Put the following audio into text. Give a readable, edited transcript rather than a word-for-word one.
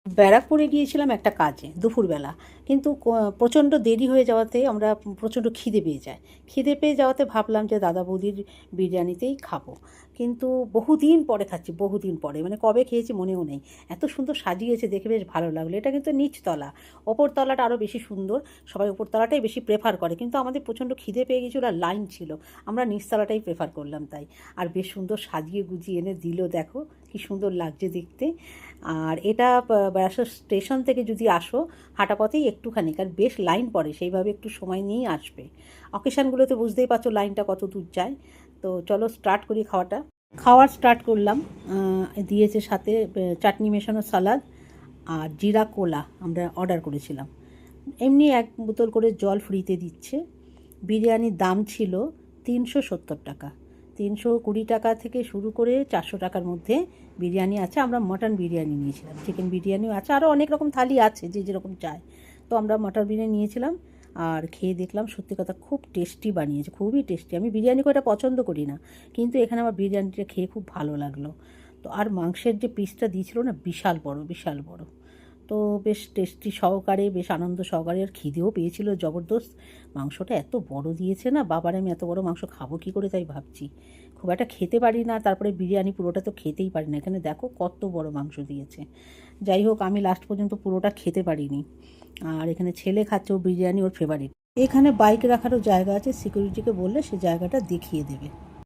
ব্যারাকপুরে গিয়েছিলাম একটা কাজে দুপুরবেলা, কিন্তু প্রচণ্ড দেরি হয়ে যাওয়াতে আমরা প্রচণ্ড খিদে পেয়ে যায়। খিদে পেয়ে যাওয়াতে ভাবলাম যে দাদা বৌদির বিরিয়ানিতেই খাবো, কিন্তু বহুদিন পরে খাচ্ছি, বহুদিন পরে, মানে কবে খেয়েছি মনেও নেই। এত সুন্দর সাজিয়েছে, দেখে বেশ ভালো লাগলো। এটা কিন্তু নিচতলা, ওপর তলাটা আরও বেশি সুন্দর। সবাই ওপর তলাটাই বেশি প্রেফার করে, কিন্তু আমাদের প্রচণ্ড খিদে পেয়ে গেছিলো আর লাইন ছিল, আমরা নিচতলাটাই প্রেফার করলাম তাই। আর বেশ সুন্দর সাজিয়ে গুজিয়ে এনে দিল, দেখো কি সুন্দর লাগছে দেখতে। আর এটা বেড়াসার স্টেশন থেকে যদি আসো হাঁটা পথেই একটুখানি, কারণ বেশ লাইন পড়ে, সেইভাবে একটু সময় নিয়েই আসবে। অকেশানগুলোতে বুঝতেই পারছো লাইনটা কত দূর যায়। তো চলো স্টার্ট করি খাওয়াটা। খাওয়ার স্টার্ট করলাম। দিয়েছে সাথে চাটনি মেশানো সালাদ আর জিরা কোলা আমরা অর্ডার করেছিলাম। এমনি এক বোতল করে জল ফ্রিতে দিচ্ছে। বিরিয়ানির দাম ছিল 370 টাকা। 320 টাকা থেকে শুরু করে 400 টাকার মধ্যে বিরিয়ানি আছে। আমরা মটন বিরিয়ানি নিয়েছিলাম, চিকেন বিরিয়ানিও আছে, আরও অনেক রকম থালি আছে যে যেরকম চায়। তো আমরা মটন বিরিয়ানি নিয়েছিলাম আর খেয়ে দেখলাম সত্যি কথা খুব টেস্টি বানিয়েছে, খুবই টেস্টি। আমি বিরিয়ানি খুব একটা পছন্দ করি না, কিন্তু এখানে আমার বিরিয়ানিটা খেয়ে খুব ভালো লাগলো। তো আর মাংসের যে পিসটা দিয়েছিল না, বিশাল বড়, বিশাল বড়। তো বেশ টেস্টি সহকারে, বেশ আনন্দ সহকারে, আর খিদেও পেয়েছিল জবরদস্ত। মাংসটা এত বড় দিয়েছে না, বাবার আমি এত বড় মাংস খাবো কী করে তাই ভাবছি। খুব একটা খেতে পারি না, তারপরে বিরিয়ানি পুরোটা তো খেতেই পারি না। এখানে দেখো কত বড় মাংস দিয়েছে। যাই হোক, আমি লাস্ট পর্যন্ত পুরোটা খেতে পারিনি। আর এখানে ছেলে খাচ্ছে, ও বিরিয়ানি ওর ফেভারিট। এখানে বাইক রাখারও জায়গা আছে, সিকিউরিটিকে বললে সে জায়গাটা দেখিয়ে দেবে।